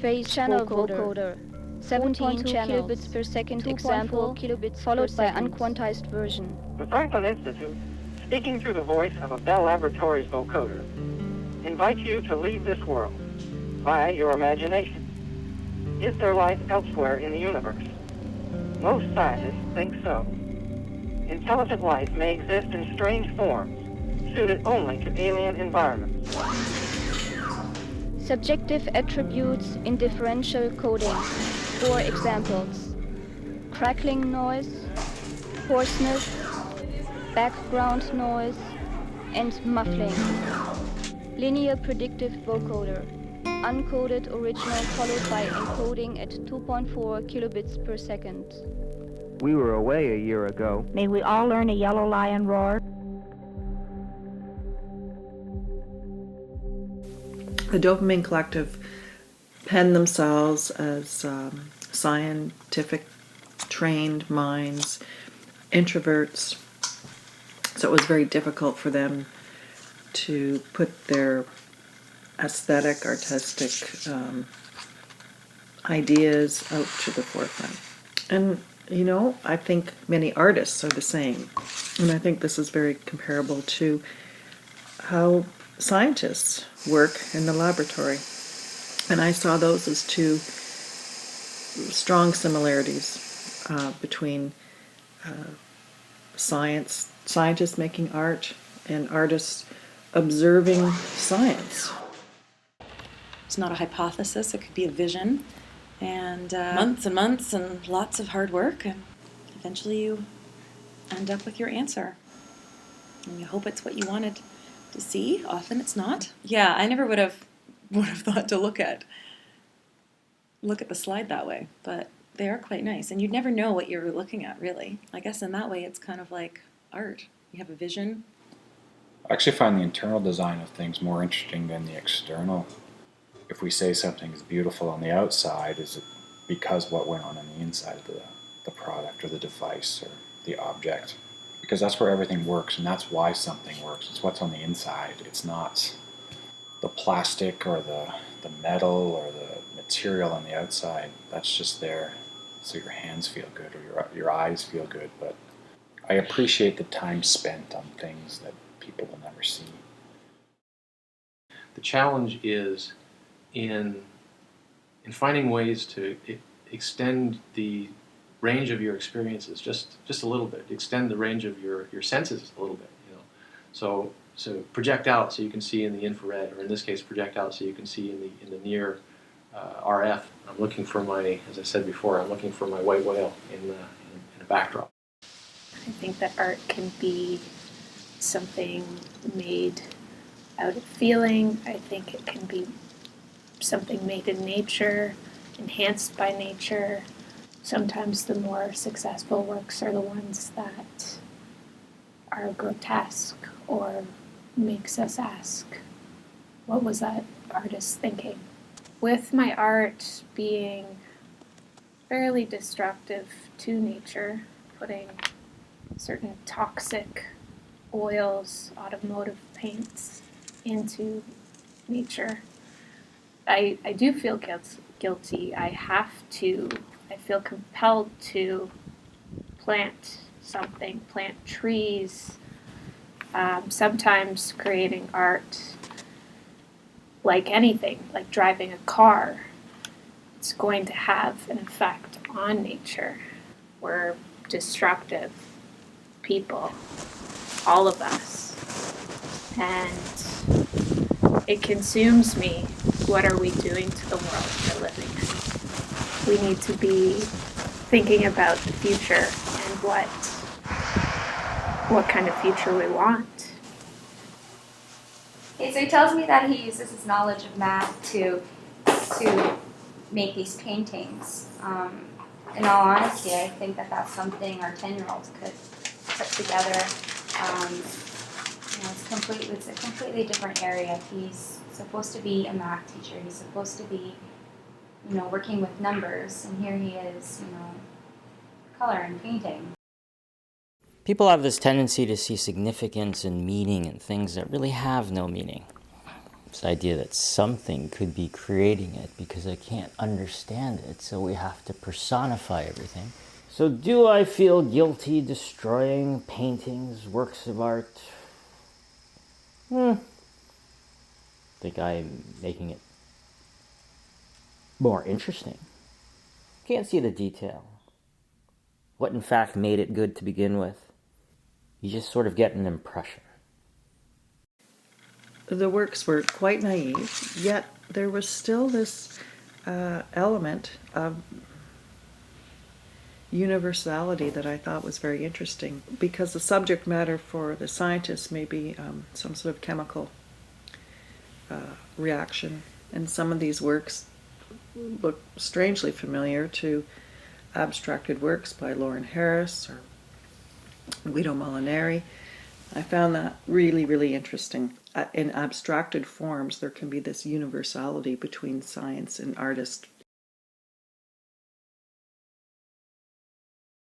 phase channel vocoder, 17 kilobits per second example, followed by unquantized version. The Franklin Institute, speaking through the voice of a Bell Laboratories vocoder, invites you to leave this world via your imagination. Is there life elsewhere in the universe? Most scientists think so. Intelligent life may exist in strange forms, suited only to alien environments. Subjective attributes in differential coding. 4 examples: crackling noise, hoarseness, background noise, and muffling. Linear predictive vocoder. Uncoded original followed by encoding at 2.4 kilobits per second. We were away a year ago. May we all learn a yellow lion roar. The Dopamine Collective pen themselves as scientific trained minds, introverts, so it was very difficult for them to put their aesthetic, artistic ideas out to the forefront. And, you know, I think many artists are the same. And I think this is very comparable to how scientists work in the laboratory. And I saw those as two strong similarities between scientists making art and artists observing science. It's not a hypothesis, it could be a vision, and months and months and lots of hard work, and eventually you end up with your answer. And you hope it's what you wanted to see. Often it's not. Yeah, I never would have thought to look at the slide that way, but they are quite nice, and you'd never know what you're looking at, really. I guess in that way it's kind of like art. You have a vision. I actually find the internal design of things more interesting than the external. If we say something is beautiful on the outside, is it because what went on the inside of the product or the device or the object? Because that's where everything works, and that's why something works. It's what's on the inside. It's not the plastic or the metal or the material on the outside. That's just there so your hands feel good or your eyes feel good. But I appreciate the time spent on things that people will never see. The challenge is in finding ways to extend the range of your experiences just a little bit, extend the range of your senses a little bit, you know. So project out so you can see in the infrared, or in this case project out so you can see in the near RF. I'm looking for my, as I said before, I'm looking for my white whale in a backdrop. I think that art can be something made out of feeling. I think it can be something made in nature, enhanced by nature. Sometimes the more successful works are the ones that are grotesque or makes us ask, what was that artist thinking? With my art being fairly destructive to nature, putting certain toxic oils, automotive paints into nature, I do feel guilty. I feel compelled to plant something, plant trees, sometimes creating art like anything, like driving a car. It's going to have an effect on nature. We're destructive people, all of us, and it consumes me. What are we doing to the world we're living in? We need to be thinking about the future and what kind of future we want. Okay, so he tells me that he uses his knowledge of math to make these paintings. In all honesty, I think that that's something our 10-year-olds could put together. It's a completely different area. He's supposed to be a math teacher. He's supposed to be, working with numbers, and here he is, color and painting. People have this tendency to see significance and meaning in things that really have no meaning. This idea that something could be creating it because I can't understand it, so we have to personify everything. So do I feel guilty destroying paintings, works of art? Think I'm making it more interesting. Can't see the detail. What in fact made it good to begin with? You just sort of get an impression. The works were quite naive, yet there was still this element of universality that I thought was very interesting, because the subject matter for the scientists may be some sort of chemical reaction, and some of these works look strangely familiar to abstracted works by Lauren Harris or Guido Molinari. I found that really, really interesting. In abstracted forms, there can be this universality between science and artist